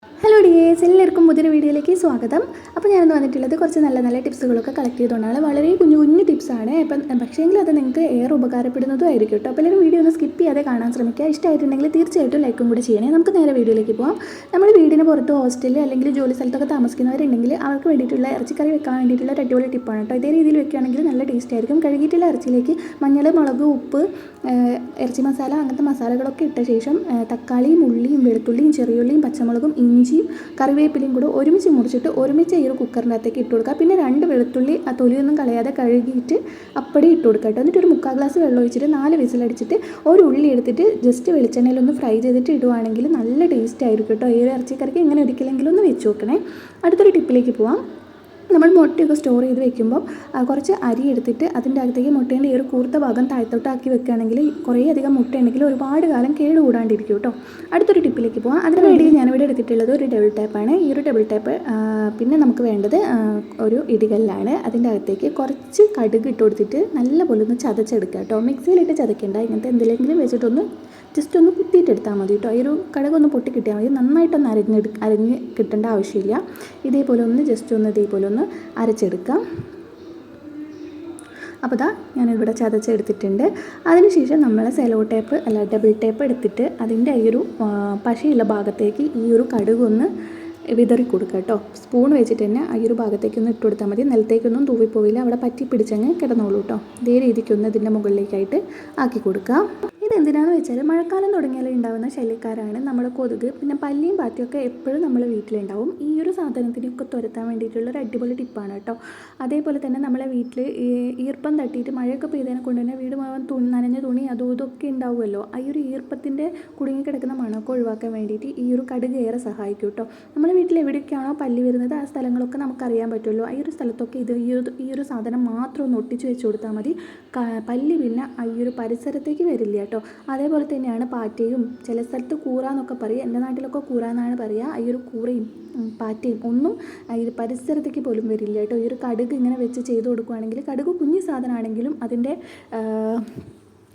Hello dears, എല്ലാവർക്കും പുതിയൊരു വീഡിയോയിലേക്ക് സ്വാഗതം. അപ്പോൾ ഞാനിന്ന് വന്നിട്ടുള്ളത് കുറച്ച് നല്ല നല്ല ടിപ്സുകളൊക്കെ കളക്ട് ചെയ്തുകൊണ്ടാണ്. വളരെ കുഞ്ഞു കുഞ്ഞു ടിപ്സാണ്. പക്ഷേങ്കിൽ അത് നിങ്ങൾക്ക് ഏറെ ഉപകാരപ്പെടുന്നതും ആയിരിക്കും കേട്ടോ. അപ്പോൾ എല്ലാവരും വീഡിയോ ഒന്ന് സ്കിപ്പ് ചെയ്യാതെ കാണാൻ ശ്രമിക്കുക. ഇഷ്ടമായിട്ടുണ്ടെങ്കിൽ തീർച്ചയായിട്ടും ലൈക്കും കൂടി ചെയ്യണേ. നമുക്ക് നേരെ വീഡിയോയിലേക്ക് പോകാം. നമ്മൾ വീടിന് പുറത്ത് ഹോസ്റ്റലിൽ അല്ലെങ്കിൽ ജോലി സ്ഥലത്തൊക്കെ താമസിക്കുന്നവരുണ്ടെങ്കിൽ അവർക്ക് വേണ്ടിയിട്ടുള്ള ഇറച്ചിക്കറി വെക്കാൻ വേണ്ടിയിട്ടുള്ള ഒരു അടിപൊളി ടിപ്പാണ് കേട്ടോ. ഇതേ രീതിയിൽ വെക്കുകയാണെങ്കിൽ നല്ല ടേസ്റ്റ് ആയിരിക്കും. കഴുകിയിട്ടുള്ള ഇറച്ചിയിലേക്ക് മഞ്ഞൾ, മുളക്, ഉപ്പ്, ഇറച്ചി മസാല അങ്ങനത്തെ മസാലകളൊക്കെ ഇട്ട ശേഷം തക്കാളിയും, ഉള്ളിയും, വെളുത്തുള്ളിയും, ചെറിയുള്ളിയും, പച്ചമുളകും, ഇഞ്ചിയും, കറിവേപ്പിലയും കൂടെ ഒരുമിച്ച് മുറിച്ചിട്ട് ഒരുമിച്ച് ഈ ഒരു കുക്കറിൻ്റെ അകത്തേക്ക് ഇട്ട് കൊടുക്കുക. പിന്നെ 2 വെളുത്തുള്ളി ആ തൊലിയൊന്നും കളയാതെ കഴുകിയിട്ട് അപ്പടി ഇട്ട് കൊടുക്കുക കേട്ടോ. എന്നിട്ട് ഒരു 3/4 ഗ്ലാസ് വെള്ളം ഒഴിച്ചിട്ട് 4 വിസിലടിച്ചിട്ട് ഒരു ഉള്ളി എടുത്തിട്ട് ജസ്റ്റ് വെളിച്ചെണ്ണയിലൊന്ന് ഫ്രൈ ചെയ്തിട്ട് ഇടുവാണെങ്കിൽ നല്ല ടേസ്റ്റ് ആയിരിക്കും കേട്ടോ. ഈ ഒരു ഇറച്ചിക്കറിക്ക് ഇങ്ങനെ ഒരിക്കലെങ്കിലും ഒന്ന് വെച്ച് നോക്കണേ. അടുത്തൊരു ടിപ്പിലേക്ക് പോവാം. നമ്മൾ മുട്ടയൊക്കെ സ്റ്റോർ ചെയ്ത് വെക്കുമ്പം കുറച്ച് അരി എടുത്തിട്ട് അതിൻ്റെ അകത്തേക്ക് മുട്ടേൻ്റെ ഈ ഒരു കൂർത്ത ഭാഗം താഴ്ത്തോട്ടാക്കി വെക്കുകയാണെങ്കിൽ കുറേ അധികം മുട്ട ഉണ്ടെങ്കിൽ ഒരുപാട് കാലം കേടുകൂടാണ്ടിരിക്കും കേട്ടോ. അടുത്തൊരു ടിപ്പിലേക്ക് പോകാം. അതിന് വേണ്ടി ഞാനിവിടെ എടുത്തിട്ടുള്ളത് ഒരു ഡബിൾ ടാപ്പാണ്. ഈ ഒരു ഡബിൾ ടാപ്പ് പിന്നെ നമുക്ക് വേണ്ടത് ഒരു ഇടികല്ലാണ്. അതിൻ്റെ അകത്തേക്ക് കുറച്ച് കടുക് ഇട്ട് കൊടുത്തിട്ട് നല്ല പോലെ ഒന്ന് ചതച്ചെടുക്കുക കേട്ടോ. മിക്സിയിലിട്ട് ചതയ്ക്കേണ്ട, ഇങ്ങനത്തെ എന്തെങ്കിലും വെച്ചിട്ടൊന്ന് ജസ്റ്റ് ഒന്ന് കുത്തിയിട്ടെടുത്താൽ മതി കേട്ടോ. ഈ ഒരു കടുകൊന്ന് പൊട്ടി കിട്ടിയാൽ മതി. നന്നായിട്ടൊന്ന് അരിഞ്ഞ് കിട്ടേണ്ട ആവശ്യമില്ല. ഇതേപോലെ ഒന്ന് ജസ്റ്റ് ഒന്ന് ഇതേപോലെ ഒന്ന് അരച്ചെടുക്കാം. അപ്പോൾ ഇതാ ഞാനിവിടെ ചതച്ചെടുത്തിട്ടുണ്ട്. അതിനുശേഷം നമ്മൾ സെലോ ടേപ്പ് ഡബിൾ ടേപ്പ് എടുത്തിട്ട് അതിൻ്റെ ഈ ഒരു പശയുള്ള ഭാഗത്തേക്ക് ഈ ഒരു കടുകൊന്ന് വിതറി കൊടുക്കുക കേട്ടോ. സ്പൂൺ വെച്ചിട്ട് തന്നെ ഈ ഒരു ഭാഗത്തേക്കൊന്ന് ഇട്ട് കൊടുത്താൽ മതി. നിലത്തേക്കൊന്നും തൂവിപ്പോവില്ല, അവിടെ പറ്റി പിടിച്ചങ്ങ് കിടന്നോളൂ കേട്ടോ. ഇതേ രീതിക്കൊന്ന് ഇതിൻ്റെ മുകളിലേക്കായിട്ട് ആക്കി കൊടുക്കുക. ഇതെന്തിനാണെന്ന് വെച്ചാൽ മഴക്കാലം തുടങ്ങിയാൽ ഉണ്ടാകുന്ന ശല്യക്കാരാണ് നമ്മുടെ കൊതുക്. പിന്നെ പല്ലിയും പാറ്റിയൊക്കെ എപ്പോഴും നമ്മൾ വീട്ടിലുണ്ടാവും. ഈ ഒരു സാധനത്തിനൊക്കെ തുരത്താൻ വേണ്ടിയിട്ടുള്ള ഒരു അടിപൊളി ടിപ്പാണ് കേട്ടോ. അതേപോലെ തന്നെ നമ്മളെ വീട്ടിൽ ഈർപ്പം തട്ടിയിട്ട് മഴയൊക്കെ പെയ്തതിനെ കൊണ്ട് തന്നെ വീട് മുഴുവൻ നനഞ്ഞ തുണി അതും ഇതൊക്കെ ഉണ്ടാവുമല്ലോ. ഈ ഒരു ഈർപ്പത്തിൻ്റെ കുടുങ്ങിക്കിടക്കുന്ന മണമൊക്കെ ഒഴിവാക്കാൻ വേണ്ടിയിട്ട് ഈ ഒരു കടുക് ഏറെ സഹായിക്കും കേട്ടോ. നമ്മുടെ വീട്ടിൽ എവിടെയൊക്കെയാണോ പല്ലി വരുന്നത് ആ സ്ഥലങ്ങളൊക്കെ നമുക്കറിയാൻ പറ്റുമല്ലോ. ഈ ഒരു സ്ഥലത്തൊക്കെ ഈ ഒരു സാധനം മാത്രം ഒന്ന് ഒട്ടിച്ച് വെച്ച് കൊടുത്താൽ മതി. പല്ലി പിന്നെ ഈ ഒരു പരിസരത്തേക്ക് വരില്ല കേട്ടോ. അതേപോലെ തന്നെയാണ് പാറ്റയും. ചില സ്ഥലത്ത് കൂറ എന്നൊക്കെ പറയും, എൻ്റെ നാട്ടിലൊക്കെ കൂറ എന്നാണ് പറയുക. ഈ ഒരു കൂറയും പാറ്റയും ഒന്നും ഈ പരിസരത്തേക്ക് പോലും വരില്ല കേട്ടോ. ഈ ഒരു കടുക് ഇങ്ങനെ വെച്ച് ചെയ്ത് കൊടുക്കുകയാണെങ്കിൽ, കടുക് കുഞ്ഞു സാധനമാണെങ്കിലും അതിൻ്റെ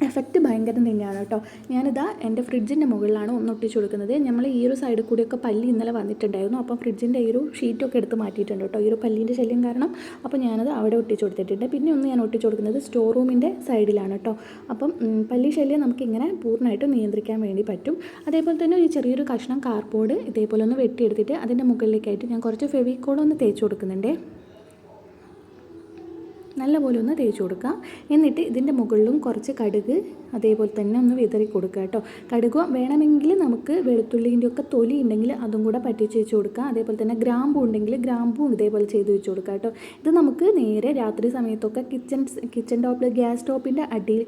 എഫക്റ്റ് ഭയങ്കരം തന്നെയാണ് കേട്ടോ. ഞാനിതാ എൻ്റെ ഫ്രിഡ്ജിൻ്റെ മുകളിലാണ് ഒന്ന് ഒട്ടിച്ച് കൊടുക്കുന്നത്. നമ്മൾ ഈ ഒരു സൈഡിൽ കൂടിയൊക്കെ പല്ലി ഇന്നലെ വന്നിട്ടുണ്ടായിരുന്നു. അപ്പം ഫ്രിഡ്ജിൻ്റെ ഈ ഒരു ഷീറ്റൊക്കെ എടുത്ത് മാറ്റിയിട്ടുണ്ട് കേട്ടോ, ഈ ഒരു പല്ലീൻ്റെ ശല്യം കാരണം. അപ്പോൾ ഞാനത് അവിടെ ഒട്ടിച്ച് കൊടുത്തിട്ടുണ്ട്. പിന്നെ ഒന്ന് ഞാൻ ഒട്ടിച്ച് കൊടുക്കുന്നത് സ്റ്റോർ റൂമിൻ്റെ സൈഡിലാണ് കേട്ടോ. അപ്പം പല്ലി ശല്യം നമുക്കിങ്ങനെ പൂർണ്ണമായിട്ട് നിയന്ത്രിക്കാൻ വേണ്ടി പറ്റും. അതേപോലെ തന്നെ ഒരു ചെറിയൊരു കഷ്ണം കാർഡ്ബോർഡ് ഇതേപോലെ ഒന്ന് വെട്ടിയെടുത്തിട്ട് അതിൻ്റെ മുകളിലേക്കായിട്ട് ഞാൻ കുറച്ച് ഫെവിക്കോളൊന്ന് തേച്ച് കൊടുക്കുന്നുണ്ട്. നല്ലപോലെ ഒന്ന് തേച്ച് കൊടുക്കുക. എന്നിട്ട് ഇതിൻ്റെ മുകളിലും കുറച്ച് കടുക് അതേപോലെ തന്നെ ഒന്ന് വിതറി കൊടുക്കുക കേട്ടോ. കടുക് വേണമെങ്കിൽ നമുക്ക് വെളുത്തുള്ളിൻ്റെ ഒക്കെ തൊലി ഉണ്ടെങ്കിൽ അതും കൂടെ പറ്റിച്ച് വെച്ച് കൊടുക്കുക. അതേപോലെ തന്നെ ഗ്രാമ്പൂ ഉണ്ടെങ്കിൽ ഗ്രാമ്പൂ ഇതേപോലെ ചെയ്ത് വെച്ച് കൊടുക്കുക കേട്ടോ. ഇത് നമുക്ക് നേരെ രാത്രി സമയത്തൊക്കെ കിച്ചൺ ടോപ്പിൽ ഗ്യാസ് സ്റ്റോപ്പിൻ്റെ അടിയിൽ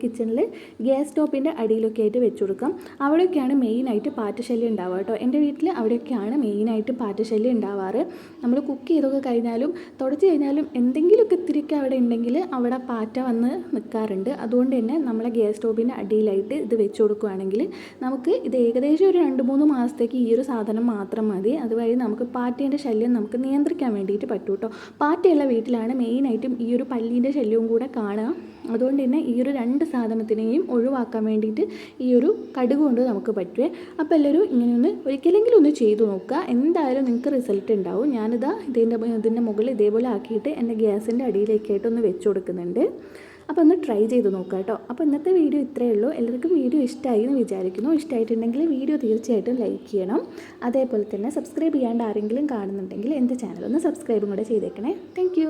ഗ്യാസ് സ്റ്റോപ്പിൻ്റെ അടിയിലൊക്കെ ആയിട്ട് വെച്ച് കൊടുക്കാം. അവിടെയൊക്കെയാണ് മെയിനായിട്ട് പാറ്റശല്യം ഉണ്ടാവുക കേട്ടോ. എൻ്റെ വീട്ടിൽ അവിടെയൊക്കെയാണ് മെയിനായിട്ട് പാറ്റശല്യം ഉണ്ടാവാറ്. നമ്മൾ കുക്ക് ചെയ്തൊക്കെ കഴിഞ്ഞാലും തുടച്ച് കഴിഞ്ഞാലും എന്തെങ്കിലുമൊക്കെ ഇത്തിരിയൊക്കെ അവിടെ ഉണ്ടെങ്കിൽ അവിടെ പാറ്റ വന്ന് നിൽക്കാറുണ്ട്. അതുകൊണ്ട് തന്നെ നമ്മളെ ഗ്യാസ് സ്റ്റോപ്പിൻ്റെ അടിയിലായിട്ട് ഇത് വെച്ച് കൊടുക്കുകയാണെങ്കിൽ നമുക്ക് ഇത് ഏകദേശം ഒരു 2-3 മാസത്തേക്ക് ഈ ഒരു സാധനം മാത്രം മതി. അതുവഴി നമുക്ക് പാറ്റേൻ്റെ ശല്യം നമുക്ക് നിയന്ത്രിക്കാൻ വേണ്ടിയിട്ട് പറ്റും കേട്ടോ. പാറ്റയുള്ള വീട്ടിലാണ് മെയിനായിട്ടും ഈ ഒരു പല്ലീൻ്റെ ശല്യവും കൂടെ കാണുക. അതുകൊണ്ട് തന്നെ ഈ ഒരു 2 സാധനത്തിനെയും ഒഴിവാക്കാൻ വേണ്ടിയിട്ട് ഈ ഒരു കടുക് കൊണ്ട് നമുക്ക് പറ്റുമേ. അപ്പോൾ എല്ലാവരും ഇങ്ങനെയൊന്ന് ഒരിക്കലെങ്കിലും ഒന്ന് ചെയ്തു നോക്കുക. എന്തായാലും നിങ്ങൾക്ക് റിസൾട്ട് ഉണ്ടാവും. ഞാനിതാ ഇതിൻ്റെ മുകളിൽ ഇതേപോലെ ആക്കിയിട്ട് എൻ്റെ ഗ്യാസിൻ്റെ അടിയിലേക്കായിട്ട് ഒന്ന് വെച്ച് കൊടുക്കുന്നുണ്ട്. അപ്പോൾ ഒന്ന് ട്രൈ ചെയ്ത് നോക്കുക കേട്ടോ. അപ്പോൾ ഇന്നത്തെ വീഡിയോ ഇത്രയേ ഉള്ളൂ. എല്ലാവർക്കും വീഡിയോ ഇഷ്ടമായി എന്ന് വിചാരിക്കുന്നു. ഇഷ്ടമായിട്ടുണ്ടെങ്കിൽ വീഡിയോ തീർച്ചയായിട്ടും ലൈക്ക് ചെയ്യണം. അതേപോലെ തന്നെ സബ്സ്ക്രൈബ് ചെയ്യാണ്ട് ആരെങ്കിലും കാണുന്നുണ്ടെങ്കിൽ എൻ്റെ ചാനൽ ഒന്ന് സബ്സ്ക്രൈബും കൂടെ ചെയ്തേക്കണേ. താങ്ക്